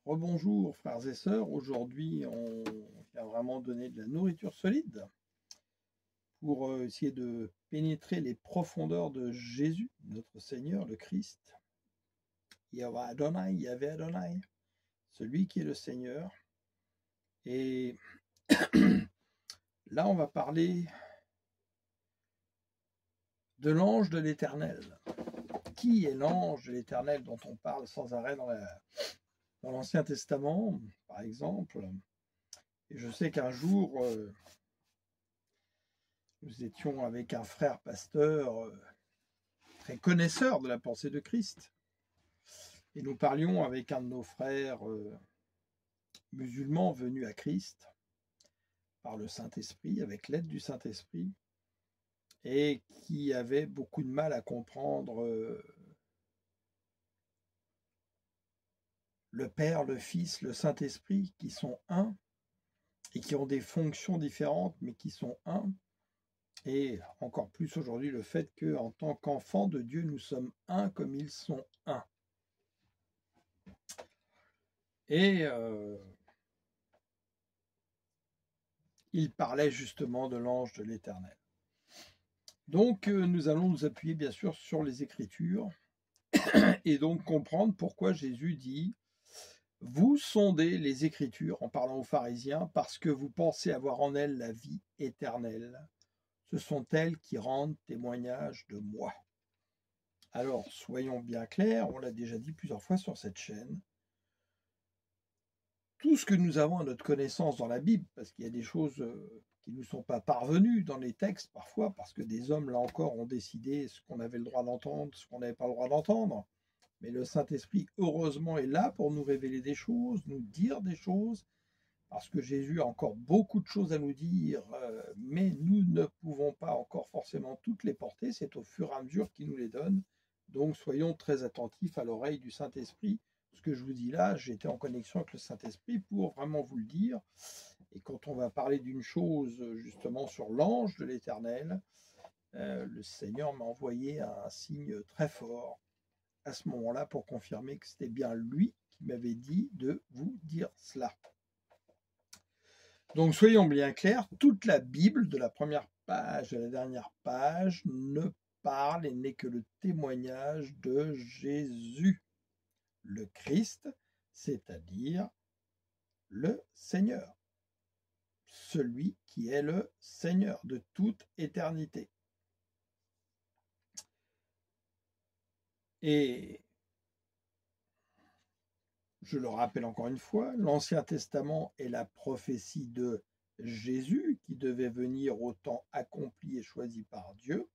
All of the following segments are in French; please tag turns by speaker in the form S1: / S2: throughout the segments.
S1: Rebonjour frères et sœurs, aujourd'hui on vient vraiment donner de la nourriture solide pour essayer de pénétrer les profondeurs de Jésus, notre Seigneur, le Christ, Yahweh Adonai, celui qui est le Seigneur. Et là on va parler de l'ange de l'Éternel. Qui est l'ange de l'Éternel dont on parle sans arrêt dans l'Ancien Testament, par exemple? Et je sais qu'un jour, nous étions avec un frère pasteur très connaisseur de la pensée de Christ. Et nous parlions avec un de nos frères musulmans venus à Christ par le Saint-Esprit, avec l'aide du Saint-Esprit, et qui avait beaucoup de mal à comprendre le Père, le Fils, le Saint-Esprit, qui sont un, et qui ont des fonctions différentes, mais qui sont un. Et encore plus aujourd'hui, le fait qu'en tant qu'enfants de Dieu, nous sommes un comme ils sont un. Et il parlait justement de l'ange de l'Éternel. Donc nous allons nous appuyer bien sûr sur les Écritures et donc comprendre pourquoi Jésus dit « Vous sondez les Écritures » en parlant aux pharisiens parce que vous pensez avoir en elles la vie éternelle. Ce sont elles qui rendent témoignage de moi. Alors, soyons bien clairs, on l'a déjà dit plusieurs fois sur cette chaîne, tout ce que nous avons à notre connaissance dans la Bible, parce qu'il y a des choses qui ne nous sont pas parvenues dans les textes parfois, parce que des hommes, là encore, ont décidé ce qu'on avait le droit d'entendre, ce qu'on n'avait pas le droit d'entendre. Mais le Saint-Esprit, heureusement, est là pour nous révéler des choses, nous dire des choses, parce que Jésus a encore beaucoup de choses à nous dire, mais nous ne pouvons pas encore forcément toutes les porter, c'est au fur et à mesure qu'il nous les donne. Donc soyons très attentifs à l'oreille du Saint-Esprit. Ce que je vous dis là, j'étais en connexion avec le Saint-Esprit pour vraiment vous le dire. Et quand on va parler d'une chose justement sur l'ange de l'Éternel, le Seigneur m'a envoyé un signe très fort à ce moment-là pour confirmer que c'était bien lui qui m'avait dit de vous dire cela. Donc soyons bien clairs, toute la Bible, de la première page à la dernière page, ne parle et n'est que le témoignage de Jésus, le Christ, c'est-à-dire le Seigneur, celui qui est le Seigneur de toute éternité. Et je le rappelle encore une fois, l'Ancien Testament est la prophétie de Jésus qui devait venir au temps accompli et choisi par Dieu.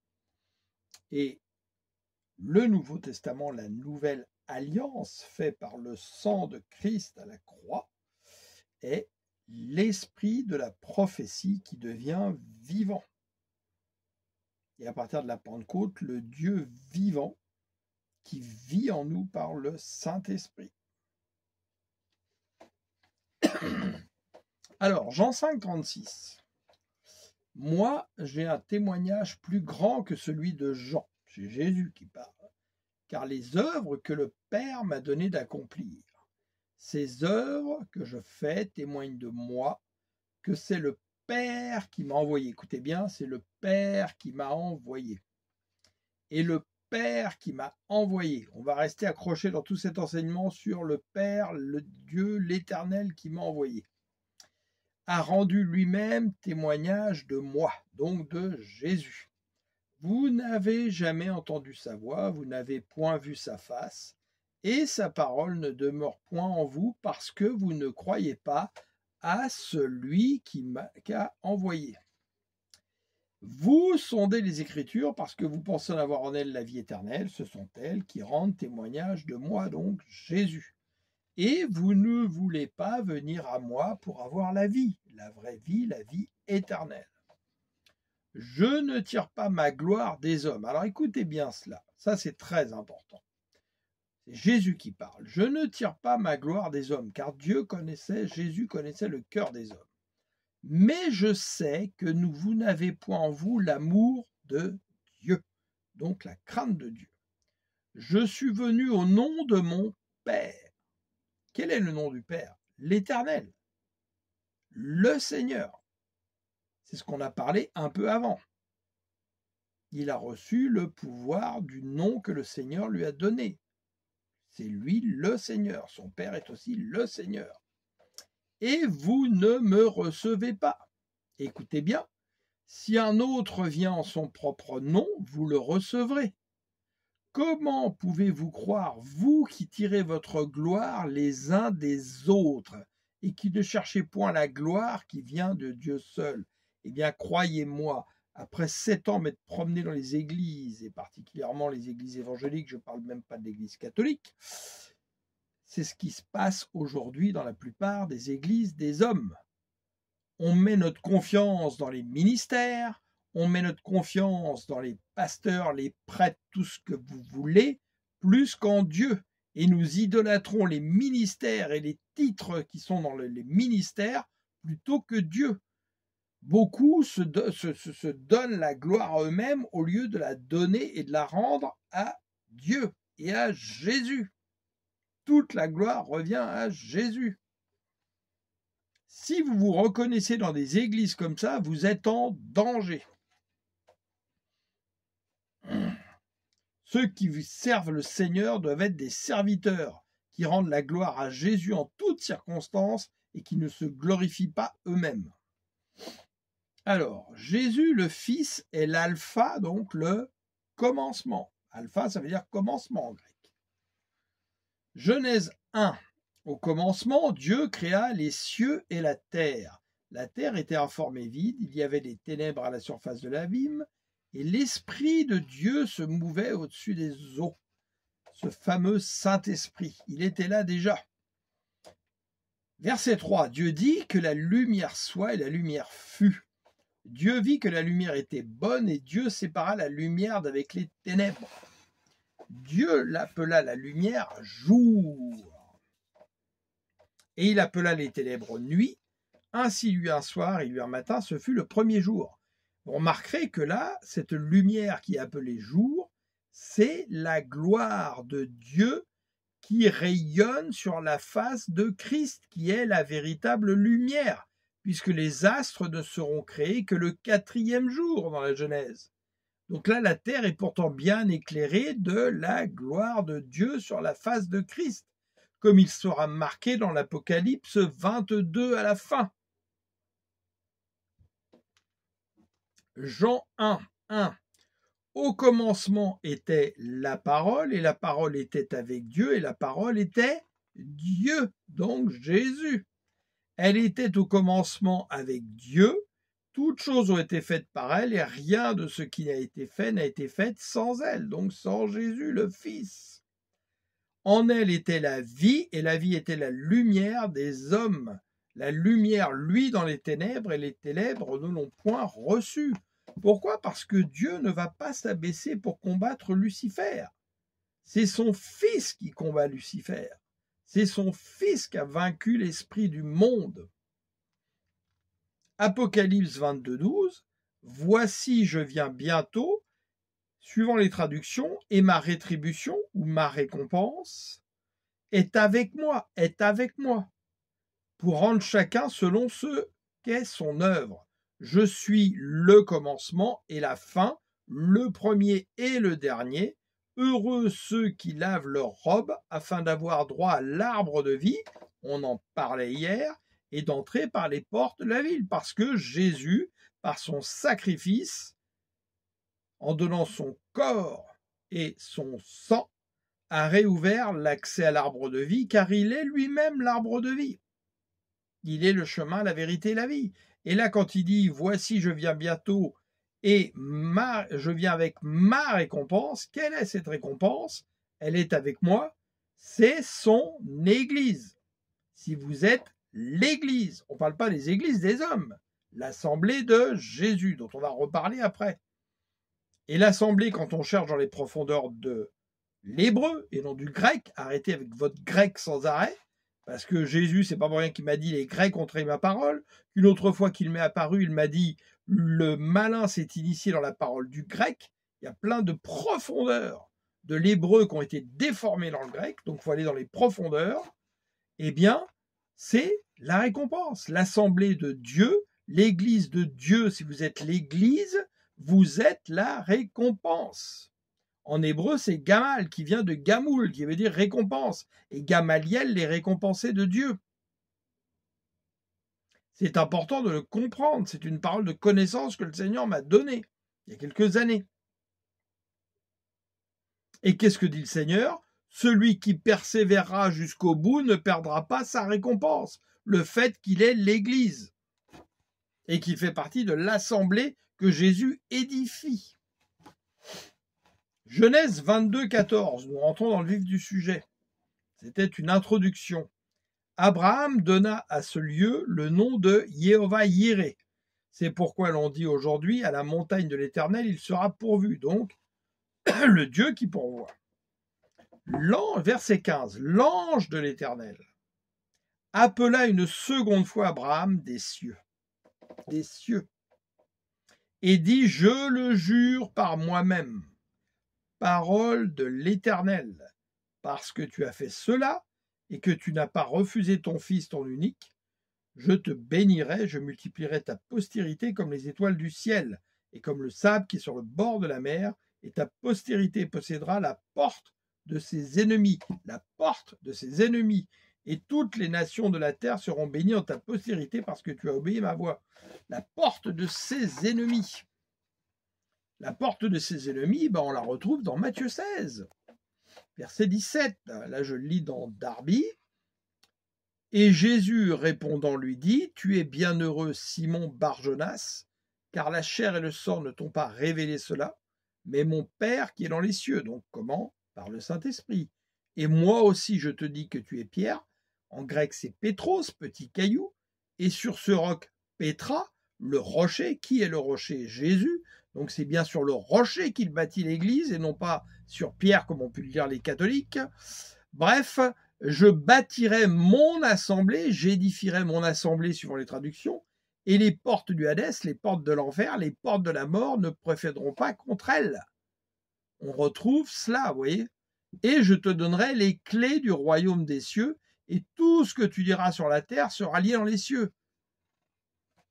S1: Et le Nouveau Testament, la nouvelle alliance faite par le sang de Christ à la croix, est l'esprit de la prophétie qui devient vivant. Et à partir de la Pentecôte, le Dieu vivant qui vit en nous par le Saint-Esprit. Alors, Jean 5, 36. Moi, j'ai un témoignage plus grand que celui de Jean. C'est Jésus qui parle. Car les œuvres que le Père m'a donné d'accomplir, ces œuvres que je fais témoignent de moi, que c'est le Père qui m'a envoyé. Écoutez bien, c'est le Père qui m'a envoyé. Et le Père qui m'a envoyé. On va rester accroché dans tout cet enseignement sur le Père, le Dieu, l'Éternel qui m'a envoyé. A rendu lui-même témoignage de moi, donc de Jésus. Vous n'avez jamais entendu sa voix, vous n'avez point vu sa face, et sa parole ne demeure point en vous parce que vous ne croyez pas à celui qui m'a envoyé. Vous sondez les Écritures parce que vous pensez en avoir en elles la vie éternelle, ce sont elles qui rendent témoignage de moi, donc Jésus. Et vous ne voulez pas venir à moi pour avoir la vie, la vraie vie, la vie éternelle. Je ne tire pas ma gloire des hommes. Alors écoutez bien cela, ça c'est très important. C'est Jésus qui parle. Je ne tire pas ma gloire des hommes, car Jésus connaissait le cœur des hommes. Mais je sais que vous n'avez point en vous l'amour de Dieu, donc la crainte de Dieu. Je suis venu au nom de mon Père Quel est le nom du Père? L'Éternel, le Seigneur. C'est ce qu'on a parlé un peu avant. Il a reçu le pouvoir du nom que le Seigneur lui a donné. C'est lui le Seigneur. Son Père est aussi le Seigneur. Et vous ne me recevez pas. Écoutez bien, si un autre vient en son propre nom, vous le recevrez. Comment pouvez-vous croire, vous qui tirez votre gloire les uns des autres et qui ne cherchez point la gloire qui vient de Dieu seul? Eh bien, croyez-moi, après 7 ans m'être promené dans les églises, et particulièrement les églises évangéliques, je ne parle même pas de l'église catholique, c'est ce qui se passe aujourd'hui dans la plupart des églises des hommes. On met notre confiance dans les ministères, on met notre confiance dans les pasteurs, les prêtres, tout ce que vous voulez, plus qu'en Dieu. Et nous idolâtrons les ministères et les titres qui sont dans les ministères plutôt que Dieu. Beaucoup se donnent la gloire à eux-mêmes au lieu de la donner et de la rendre à Dieu et à Jésus. Toute la gloire revient à Jésus. Si vous vous reconnaissez dans des églises comme ça, vous êtes en danger. Ceux qui servent le Seigneur doivent être des serviteurs qui rendent la gloire à Jésus en toutes circonstances et qui ne se glorifient pas eux-mêmes. Alors, Jésus le Fils est l'alpha, donc le commencement. Alpha, ça veut dire commencement en grec. Genèse 1. Au commencement, Dieu créa les cieux et la terre. La terre était informée vide, il y avait des ténèbres à la surface de l'abîme, et l'Esprit de Dieu se mouvait au-dessus des eaux. Ce fameux Saint-Esprit, il était là déjà. Verset 3, Dieu dit que la lumière soit et la lumière fut. Dieu vit que la lumière était bonne et Dieu sépara la lumière d'avec les ténèbres. Dieu l'appela la lumière jour. Et il appela les ténèbres nuit. Ainsi lui un soir et lui un matin, ce fut le premier jour. Vous remarquerez que là, cette lumière qui est appelée jour, c'est la gloire de Dieu qui rayonne sur la face de Christ, qui est la véritable lumière, puisque les astres ne seront créés que le 4e jour dans la Genèse. Donc là, la terre est pourtant bien éclairée de la gloire de Dieu sur la face de Christ, comme il sera marqué dans l'Apocalypse 22 à la fin. Jean 1, 1. Au commencement était la parole, et la parole était avec Dieu, et la parole était Dieu, donc Jésus. Elle était au commencement avec Dieu, toutes choses ont été faites par elle, et rien de ce qui n'a été fait sans elle, donc sans Jésus le Fils. En elle était la vie, et la vie était la lumière des hommes. La lumière, lui, dans les ténèbres, et les ténèbres ne l'ont point reçue. Pourquoi? Parce que Dieu ne va pas s'abaisser pour combattre Lucifer. C'est son Fils qui combat Lucifer. C'est son Fils qui a vaincu l'esprit du monde. Apocalypse 22, 12. Voici, je viens bientôt, suivant les traductions, et ma rétribution ou ma récompense est avec moi, pour rendre chacun selon ce qu'est son œuvre. Je suis le commencement et la fin, le premier et le dernier. Heureux ceux qui lavent leurs robes afin d'avoir droit à l'arbre de vie, on en parlait hier, et d'entrer par les portes de la ville, parce que Jésus, par son sacrifice, en donnant son corps et son sang, a réouvert l'accès à l'arbre de vie, car il est lui-même l'arbre de vie. Il est le chemin, la vérité et la vie. Et là, quand il dit « Voici, je viens bientôt et je viens avec ma récompense », quelle est cette récompense? Elle est avec moi, c'est son Église. Si vous êtes l'Église, on ne parle pas des églises des hommes, l'assemblée de Jésus, dont on va reparler après. Et l'assemblée, quand on cherche dans les profondeurs de l'hébreu et non du grec, arrêtez avec votre grec sans arrêt, parce que Jésus, c'est pas pour rien qu'il m'a dit les Grecs ont trahi ma parole, qu'une autre fois qu'il m'est apparu, il m'a dit le malin s'est initié dans la parole du grec. Il y a plein de profondeurs de l'hébreu qui ont été déformées dans le grec, donc il faut aller dans les profondeurs. Eh bien, c'est la récompense. L'assemblée de Dieu, l'église de Dieu, si vous êtes l'église, vous êtes la récompense. En hébreu, c'est Gamal, qui vient de Gamoul, qui veut dire récompense. Et Gamaliel, les récompensés de Dieu. C'est important de le comprendre. C'est une parole de connaissance que le Seigneur m'a donnée il y a quelques années. Et qu'est-ce que dit le Seigneur? Celui qui persévérera jusqu'au bout ne perdra pas sa récompense. Le fait qu'il est l'Église et qu'il fait partie de l'assemblée que Jésus édifie. Genèse 22, 14, nous rentrons dans le vif du sujet. C'était une introduction. Abraham donna à ce lieu le nom de Jéhovah-Jireh. C'est pourquoi l'on dit aujourd'hui, à la montagne de l'Éternel, il sera pourvu. Donc, le Dieu qui pourvoit. Verset 15. L'ange de l'Éternel appela une seconde fois Abraham des cieux, et dit, je le jure par moi-même, parole de l'Éternel, parce que tu as fait cela et que tu n'as pas refusé ton fils, ton unique, je te bénirai, je multiplierai ta postérité comme les étoiles du ciel et comme le sable qui est sur le bord de la mer, et ta postérité possédera la porte de ses ennemis, la porte de ses ennemis, et toutes les nations de la terre seront bénies en ta postérité parce que tu as obéi ma voix. La porte de ses ennemis. La porte de ses ennemis, on la retrouve dans Matthieu 16, verset 17. Là, je le lis dans Darby. Et Jésus répondant lui dit, tu es bienheureux Simon Bar-Jonas, car la chair et le sang ne t'ont pas révélé cela, mais mon Père qui est dans les cieux. Donc comment? Par le Saint-Esprit. Et moi aussi je te dis que tu es Pierre, en grec c'est Pétros, petit caillou, et sur ce roc Pétra, le rocher. Qui est le rocher? Jésus. Donc c'est bien sur le rocher qu'il bâtit l'église, et non pas sur Pierre comme ont pu le dire les catholiques. Bref, je bâtirai mon assemblée, j'édifierai mon assemblée suivant les traductions, et les portes du Hadès, les portes de l'enfer, les portes de la mort ne précéderont pas contre elle. On retrouve cela, vous voyez. Et je te donnerai les clés du royaume des cieux, et tout ce que tu diras sur la terre sera lié dans les cieux.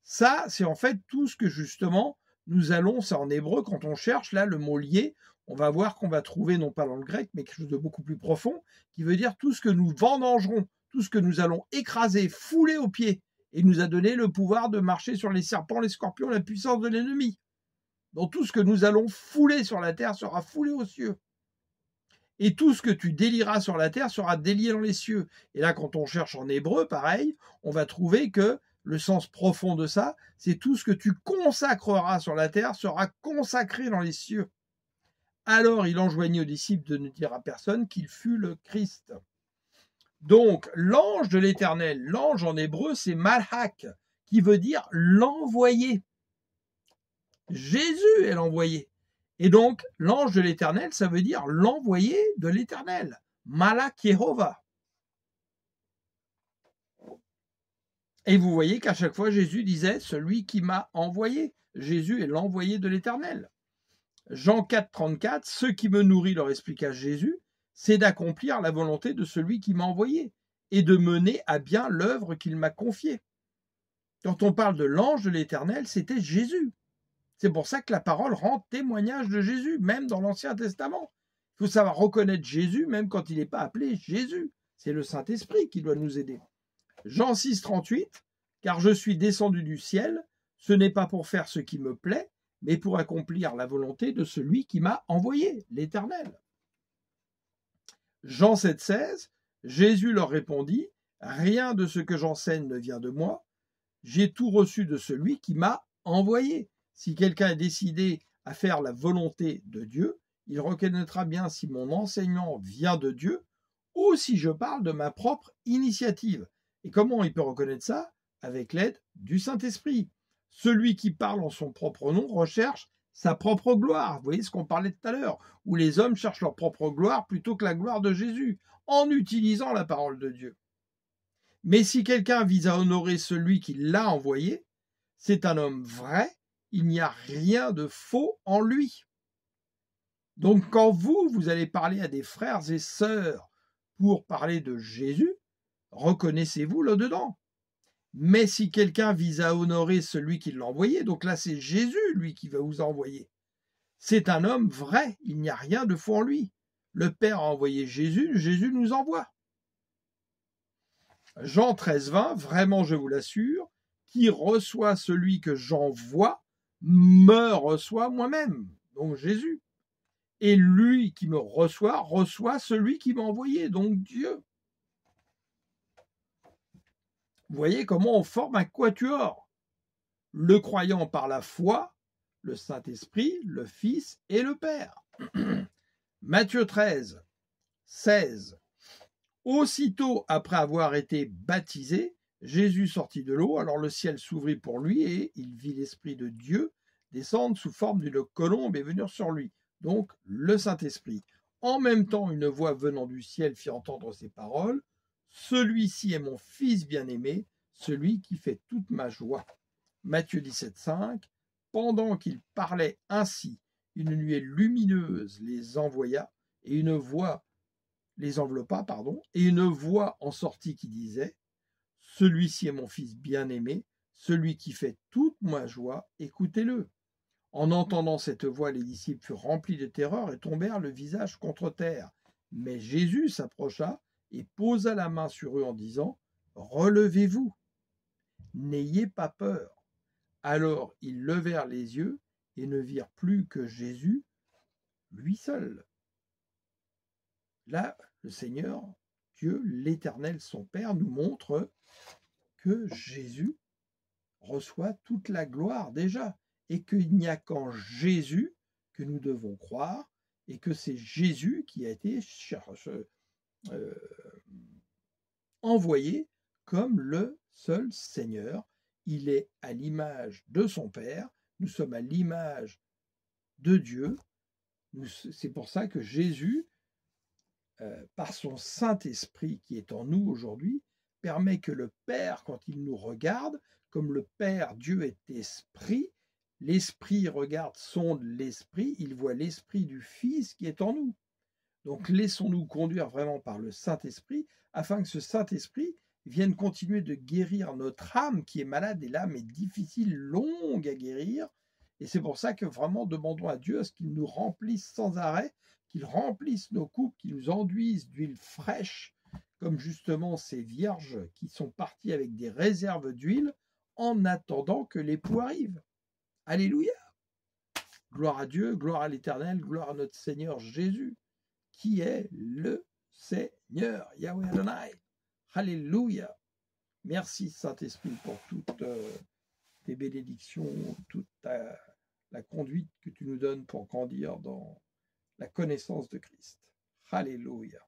S1: Ça, c'est en fait tout ce que justement nous allons, c'est en hébreu, quand on cherche là le mot lié, on va voir qu'on va trouver, non pas dans le grec, mais quelque chose de beaucoup plus profond, qui veut dire tout ce que nous vendangerons, tout ce que nous allons écraser, fouler aux pieds, et nous a donné le pouvoir de marcher sur les serpents, les scorpions, la puissance de l'ennemi. Donc tout ce que nous allons fouler sur la terre sera foulé aux cieux. Et tout ce que tu délieras sur la terre sera délié dans les cieux. Et là, quand on cherche en hébreu, pareil, on va trouver que le sens profond de ça, c'est tout ce que tu consacreras sur la terre sera consacré dans les cieux. Alors il enjoignit aux disciples de ne dire à personne qu'il fut le Christ. Donc, l'ange de l'Éternel, l'ange en hébreu, c'est Malhak, qui veut dire l'envoyé. Jésus est l'envoyé. Et donc, l'ange de l'Éternel, ça veut dire l'envoyé de l'Éternel. Malak Yehovah. Et vous voyez qu'à chaque fois, Jésus disait, celui qui m'a envoyé. Jésus est l'envoyé de l'Éternel. Jean 4, 34, ce qui me nourrit, leur expliqua Jésus, c'est d'accomplir la volonté de celui qui m'a envoyé et de mener à bien l'œuvre qu'il m'a confiée. Quand on parle de l'ange de l'Éternel, c'était Jésus. C'est pour ça que la parole rend témoignage de Jésus, même dans l'Ancien Testament. Il faut savoir reconnaître Jésus, même quand il n'est pas appelé Jésus. C'est le Saint-Esprit qui doit nous aider. Jean 6, 38, car je suis descendu du ciel, ce n'est pas pour faire ce qui me plaît, mais pour accomplir la volonté de celui qui m'a envoyé, l'Éternel. Jean 7, 16, Jésus leur répondit, rien de ce que j'enseigne ne vient de moi, j'ai tout reçu de celui qui m'a envoyé. Si quelqu'un est décidé à faire la volonté de Dieu, il reconnaîtra bien si mon enseignement vient de Dieu ou si je parle de ma propre initiative. Et comment il peut reconnaître ça? Avec l'aide du Saint-Esprit. Celui qui parle en son propre nom recherche sa propre gloire. Vous voyez ce qu'on parlait tout à l'heure, où les hommes cherchent leur propre gloire plutôt que la gloire de Jésus, en utilisant la parole de Dieu. Mais si quelqu'un vise à honorer celui qui l'a envoyé, c'est un homme vrai, il n'y a rien de faux en lui. Donc quand vous allez parler à des frères et sœurs pour parler de Jésus, reconnaissez-vous là-dedans? Mais si quelqu'un vise à honorer celui qui l'a envoyé, donc là c'est Jésus, lui, qui va vous envoyer. C'est un homme vrai, il n'y a rien de faux en lui. Le Père a envoyé Jésus, Jésus nous envoie. Jean 13, 20, vraiment je vous l'assure, qui reçoit celui que j'envoie, me reçoit moi-même, donc Jésus. Et lui qui me reçoit, reçoit celui qui m'a envoyé, donc Dieu. Vous voyez comment on forme un quatuor. Le croyant par la foi, le Saint-Esprit, le Fils et le Père. Matthieu 13, 16. Aussitôt après avoir été baptisé, Jésus sortit de l'eau, alors le ciel s'ouvrit pour lui et il vit l'Esprit de Dieu descendre sous forme d'une colombe et venir sur lui. Donc le Saint-Esprit. En même temps, une voix venant du ciel fit entendre ces paroles. Celui-ci est mon Fils bien-aimé, celui qui fait toute ma joie. Matthieu 17, 5. Pendant qu'il parlait ainsi, une nuée lumineuse les envoya et une voix les enveloppa, et une voix en sortit qui disait « Celui-ci est mon Fils bien-aimé, celui qui fait toute ma joie, écoutez-le. » En entendant cette voix, les disciples furent remplis de terreur et tombèrent le visage contre terre. Mais Jésus s'approcha et posa la main sur eux en disant « Relevez-vous, n'ayez pas peur. » Alors ils levèrent les yeux et ne virent plus que Jésus, lui seul. Là, le Seigneur, Dieu, l'Éternel, son Père, nous montre que Jésus reçoit toute la gloire déjà, et qu'il n'y a qu'en Jésus que nous devons croire, et que c'est Jésus qui a été envoyé comme le seul Seigneur. Il est à l'image de son Père, nous sommes à l'image de Dieu. C'est pour ça que Jésus, par son Saint-Esprit qui est en nous aujourd'hui, permet que le Père, quand il nous regarde, comme le Père, Dieu est esprit, l'Esprit regarde, sonde l'Esprit, il voit l'Esprit du Fils qui est en nous. Donc laissons-nous conduire vraiment par le Saint-Esprit, afin que ce Saint-Esprit vienne continuer de guérir notre âme qui est malade, et l'âme est difficile, longue à guérir. Et c'est pour ça que vraiment demandons à Dieu à ce qu'il nous remplisse sans arrêt, qu'il remplisse nos coupes, qu'il nous enduise d'huile fraîche, comme justement ces vierges qui sont parties avec des réserves d'huile en attendant que l'époux arrive. Alléluia! Gloire à Dieu, gloire à l'Éternel, gloire à notre Seigneur Jésus, qui est le Seigneur, Yahweh Adonai. Alléluia! Merci Saint-Esprit pour toutes tes bénédictions, toute la conduite que tu nous donnes pour grandir dans la connaissance de Christ. Alléluia!